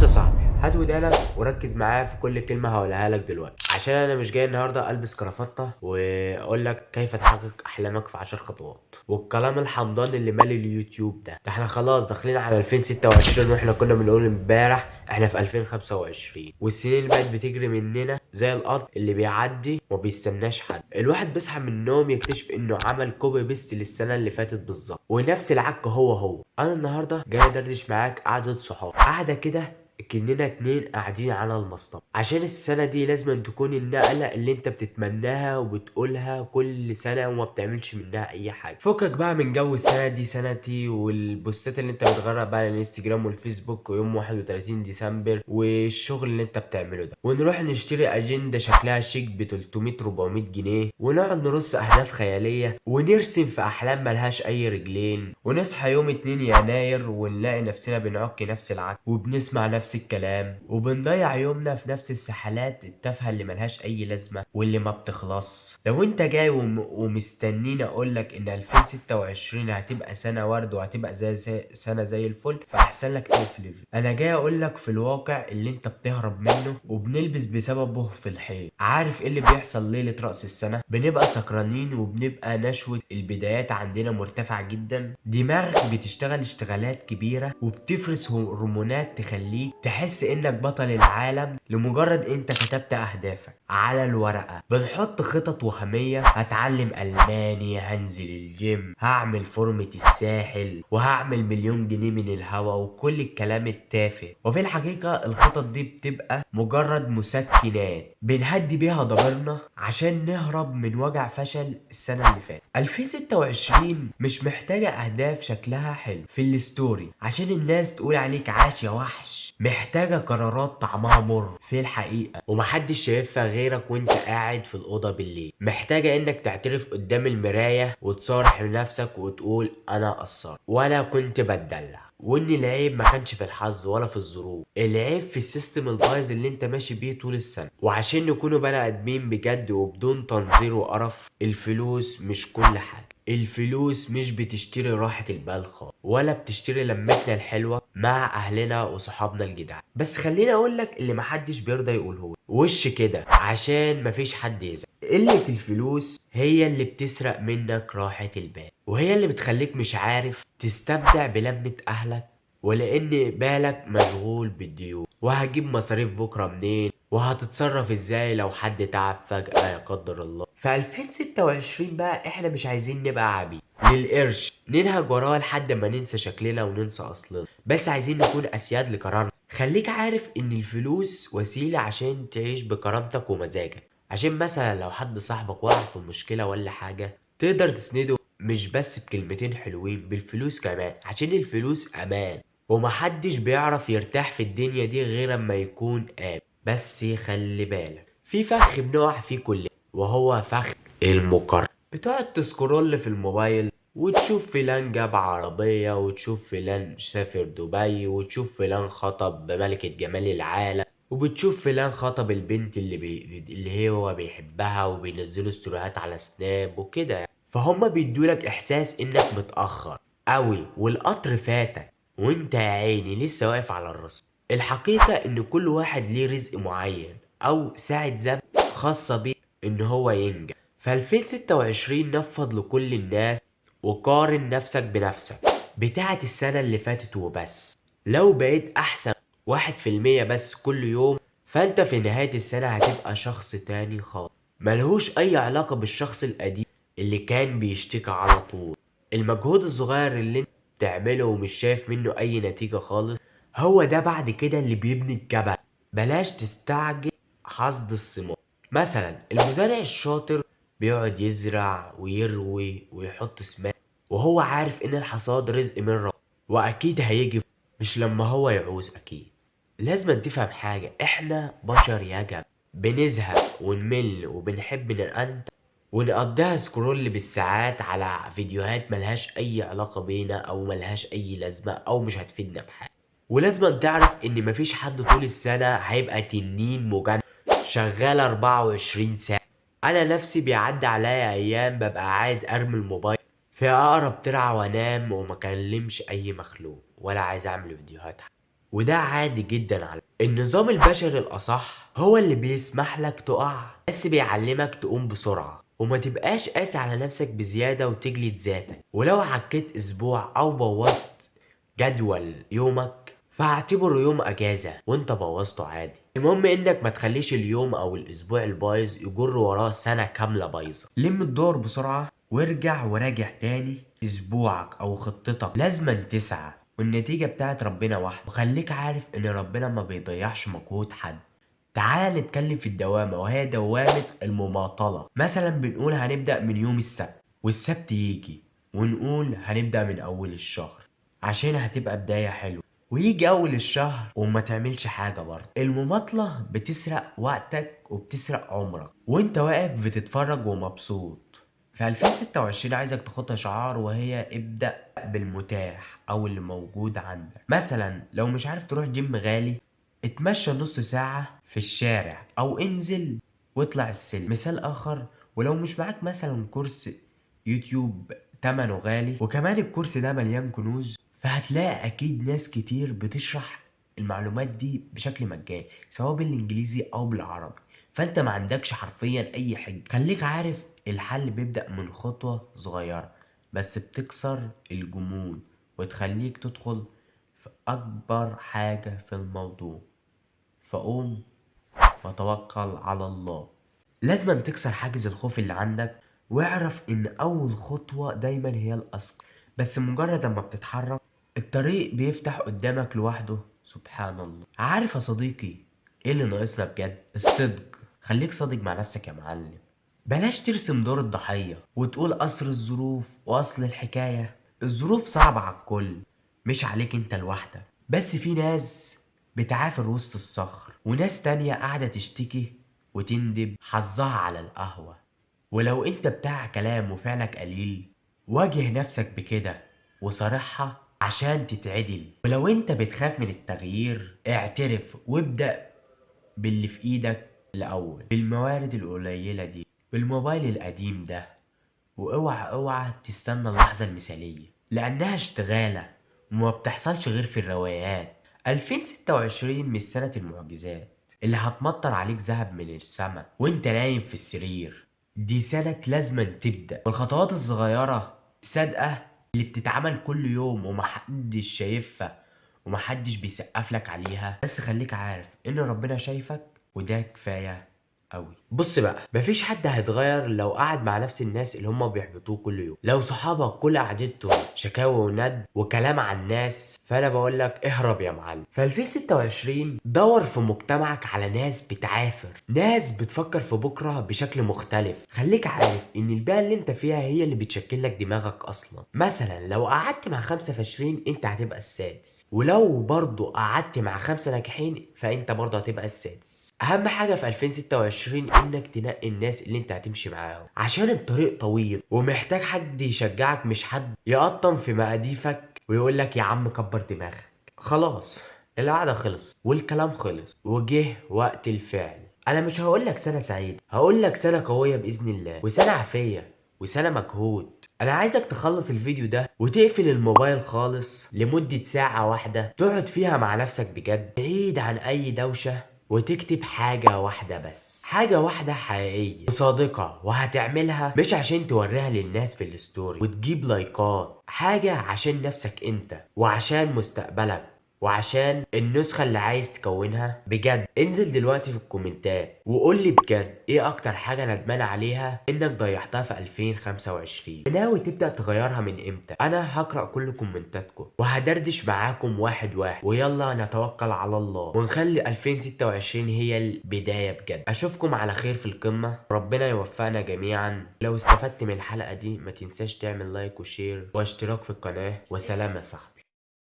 يا صاحبي، هات ودانك وركز معايا في كل كلمة هقولها لك دلوقتي، عشان انا مش جاي النهارده البس كرافتة واقول لك كيف تحقق احلامك في 10 خطوات والكلام الحمضان اللي مالي اليوتيوب ده احنا خلاص داخلين على 2026 واحنا كنا بنقول امبارح احنا في 2025 والسنين اللي بقت بتجري مننا زي القطر اللي بيعدي وما بيستناش حد. الواحد بيصحى من النوم يكتشف انه عمل كوبي بيست للسنة اللي فاتت بالظبط ونفس العك هو. انا النهارده جاي ادردش معاك قعدة صحاب، قعدة كده كأننا اتنين قاعدين على المصطبة، عشان السنة دي لازم تكون النقلة اللي انت بتتمناها وبتقولها كل سنة وما بتعملش منها اي حاجة. فكك بقى من جو السنة دي سنتي والبوستات اللي انت بتغرق بقى على الانستجرام والفيسبوك ويوم 31 ديسمبر والشغل اللي انت بتعمله ده، ونروح نشتري اجندة شكلها شيك ب 300 400 جنيه ونقعد نرص اهداف خيالية ونرسم في احلام ملهاش اي رجلين، ونصحى يوم 2 يناير ونلاقي نفسنا بنعك نفس العك وبنسمع نفس الكلام وبنضيع يومنا في نفس السحلات التافهة اللي ملهاش اي لازمة واللي ما بتخلص. لو انت جاي ومستنيني اقولك ان 2026 هتبقى سنة ورد وهتبقى سنة زي الفل، فاحسن لك تقفل الفيديو. انا جاي اقولك في الواقع اللي انت بتهرب منه وبنلبس بسببه في الحيط. عارف ايه اللي بيحصل ليلة رأس السنة؟ بنبقى سكرانين وبنبقى نشوة البدايات عندنا مرتفعة جدا، دماغك بتشتغل اشتغالات كبيرة وبتفرز هرمونات تخليك تحس انك بطل العالم لمجرد انت كتبت اهدافك على الورقة. بنحط خطط وهمية، هتعلم الماني، هنزل الجيم، هعمل فورمة الساحل، وهعمل مليون جنيه من الهوا وكل الكلام التافه. وفي الحقيقة الخطط دي بتبقى مجرد مسكنات بنهدي بيها ضميرنا عشان نهرب من وجع فشل السنة اللي فاتت. 2026 مش محتاجة اهداف شكلها حلو في الستوري عشان الناس تقول عليك عاش يا وحش، محتاجة قرارات طعمها مر في الحقيقة ومحدش شايفها غيرك وانت قاعد في الأوضة بالليل. محتاجة انك تعترف قدام المراية وتصارح بنفسك وتقول انا قصرت وانا كنت بتدلع، وان العيب ما كانش في الحظ ولا في الظروف، العيب في السيستم البايظ اللي انت ماشي بيه طول السنة. وعشان نكونوا بني ادمين بجد وبدون تنظير وقرف، الفلوس مش كل حاجة. الفلوس مش بتشتري راحة البال خالص ولا بتشتري لمتنا الحلوة مع اهلنا وصحابنا الجدعان. بس خليني اقولك اللي محدش بيرضى يقوله وش كده عشان مفيش حد يزعل. قلة الفلوس هي اللي بتسرق منك راحة البال، وهي اللي بتخليك مش عارف تستمتع بلمة اهلك، ولان بالك مشغول بالديون وهجيب مصاريف بكرة منين وهتتصرف ازاي لو حد تعب فجأة لا قدر الله. في 2026 بقى احنا مش عايزين نبقى عبيد للقرش ننهج وراه لحد ما ننسى شكلنا وننسى اصلنا، بس عايزين نكون اسياد لقرارنا. خليك عارف ان الفلوس وسيلة عشان تعيش بكرامتك ومزاجك، عشان مثلا لو حد صاحبك وقع في مشكلة ولا حاجة تقدر تسنده مش بس بكلمتين حلوين، بالفلوس كمان، عشان الفلوس امان ومحدش بيعرف يرتاح في الدنيا دي غير اما يكون آمن. بس خلي بالك في فخ بنقع فيه كلنا وهو فخ المقارنة. بتقعد تسكرول في الموبايل وتشوف فلان جاب عربية وتشوف فلان سافر دبي وتشوف فلان خطب بملكة جمال العالم وبتشوف فلان خطب البنت اللي هو بيحبها وبينزلوا ستوريهات على سناب وكده يعني. فهم بيدولك احساس انك متأخر قوي والقطر فاتك وانت يا عيني لسه واقف على الرصيف. الحقيقة ان كل واحد ليه رزق معين او ساعة زمن خاصة بيه ان هو ينجح. في 2026 نفض لكل الناس وقارن نفسك بنفسك بتاعت السنة اللي فاتت وبس. لو بقيت احسن 1% بس كل يوم، فانت في نهاية السنة هتبقى شخص تاني خالص ملهوش اي علاقة بالشخص القديم اللي كان بيشتكي على طول. المجهود الصغير اللي انت بتعمله ومش شايف منه اي نتيجة خالص هو ده بعد كده اللي بيبني الجبل. بلاش تستعجل حصد الثمار. مثلا المزارع الشاطر بيقعد يزرع ويروي ويحط سماد وهو عارف ان الحصاد رزق من ربنا واكيد هيجي، مش لما هو يعوز اكيد. لازم تفهم حاجة، احنا بشر يا جماعة بنزهق ونمل وبنحب ننقل ونقضيها سكرول بالساعات على فيديوهات ملهاش اي علاقة بينا او ملهاش اي لازمة او مش هتفيدنا بحاجة. ولازم تعرف ان مفيش حد طول السنة هيبقى تنين مجنن شغال 24 ساعة. انا نفسي بيعدي عليا ايام ببقى عايز ارمي الموبايل في اقرب ترعة وانام وما اكلمش اي مخلوق ولا عايز اعمل فيديوهات. وده عادي جدا. على النظام البشري الأصح هو اللي بيسمح لك تقع، بس بيعلمك تقوم بسرعة، وما تبقاش قاسي على نفسك بزيادة وتجلد ذاتك. ولو عكيت أسبوع أو بوظت جدول يومك فاعتبره يوم اجازة وانت بوظته عادي. المهم انك ما تخليش اليوم او الاسبوع البايظ يجر وراه سنة كاملة بايظة. لم الدور بسرعة وارجع وراجع تاني. اسبوعك او خطتك لازما تسعى، والنتيجة بتاعت ربنا واحدة، وخليك عارف ان ربنا ما بيضيعش مجهود حد. تعال نتكلم في الدوامة، وهي دوامة المماطلة. مثلا بنقول هنبدأ من يوم السبت، والسبت يجي ونقول هنبدأ من أول الشهر عشان هتبقى بداية حلوة، ويجي أول الشهر وما تعملش حاجة. برضه المماطلة بتسرق وقتك وبتسرق عمرك، وانت واقف بتتفرج ومبسوط. في 2026 عايزك تحط شعار، وهي ابدأ بالمتاح أو اللي موجود عندك. مثلا لو مش عارف تروح جيم غالي، اتمشى نص ساعة في الشارع أو انزل واطلع السلم. مثال آخر، ولو مش معاك مثلا كورس يوتيوب تمنه غالي وكمان الكورس ده مليان كنوز، فهتلاقي أكيد ناس كتير بتشرح المعلومات دي بشكل مجاني، سواء بالإنجليزي أو بالعربي. فأنت ما عندكش حرفيا أي حاجة. خليك عارف الحل بيبدأ من خطوة صغيرة بس بتكسر الجمود وتخليك تدخل في أكبر حاجة في الموضوع. فقوم وتوكل على الله. لازم تكسر حاجز الخوف اللي عندك، واعرف ان اول خطوة دايما هي الاصعب، بس مجرد ما بتتحرك الطريق بيفتح قدامك لوحده. سبحان الله. عارف يا صديقي ايه اللي ناقصنا بجد؟ الصدق. خليك صادق مع نفسك يا معلم. بلاش ترسم دور الضحية وتقول اصل الظروف واصل الحكاية. الظروف صعبة على الكل، مش عليك انت لوحدك. بس في ناس بتعافر وسط الصخر، وناس تانية قاعدة تشتكي وتندب حظها على القهوة. ولو انت بتاع كلام وفعلك قليل، واجه نفسك بكده وصارحها عشان تتعدل. ولو انت بتخاف من التغيير، اعترف وابدأ باللي في ايدك الأول، بالموارد القليلة دي، بالموبايل القديم ده. واوعى اوعى تستنى اللحظة المثالية، لأنها اشتغالة وما بتحصلش غير في الروايات. 2026 مش سنة المعجزات اللي هتمطر عليك ذهب من السما وانت نايم في السرير. دي سنة لازم تبدأ بالخطوات الصغيرة الصادقة اللي بتتعمل كل يوم ومحدش شايفها ومحدش بيسقف لك عليها. بس خليك عارف ان ربنا شايفك، وده كفاية أوي. بص بقى، مفيش حد هيتغير لو قعد مع نفس الناس اللي هما بيحبطوه كل يوم. لو صحابك كل قعدتهم شكاوى وند وكلام عن الناس، فانا بقول لك اهرب يا معلم. في 2026 دور في مجتمعك على ناس بتعافر، ناس بتفكر في بكره بشكل مختلف. خليك عارف ان البيئه اللي انت فيها هي اللي بتشكل لك دماغك اصلا. مثلا لو قعدت مع 5 فاشلين انت هتبقى السادس، ولو برضو قعدت مع 5 ناجحين فانت برضو هتبقى السادس. اهم حاجة في 2026 انك تنقي الناس اللي انت هتمشي معاهم، عشان الطريق طويل ومحتاج حد يشجعك، مش حد يقطم في مقاديفك ويقولك يا عم كبر دماغك. خلاص، القعدة خلص والكلام خلص وجه وقت الفعل. انا مش هقولك سنة سعيدة، هقولك سنة قوية بإذن الله، وسنة عافية، وسنة مجهود. انا عايزك تخلص الفيديو ده وتقفل الموبايل خالص لمدة ساعة واحدة، تقعد فيها مع نفسك بجد بعيد عن اي دوشة، وتكتب حاجة واحدة بس، حاجة واحدة حقيقية وصادقة، وهتعملها مش عشان توريها للناس في الستوري وتجيب لايكات. حاجة عشان نفسك انت، وعشان مستقبلك، وعشان النسخة اللي عايز تكونها بجد. انزل دلوقتي في الكومنتات وقول لي بجد ايه اكتر حاجة ندمان عليها انك ضيعتها في 2025، وناوي تبدأ تغيرها من امتى. انا هقرأ كل كومنتاتكم وهدردش معاكم واحد واحد، ويلا نتوكل على الله ونخلي 2026 هي البداية بجد. اشوفكم على خير في القمة، ربنا يوفقنا جميعا. لو استفدت من الحلقة دي ما تنساش تعمل لايك وشير واشتراك في القناة، وسلام يا صاحبي.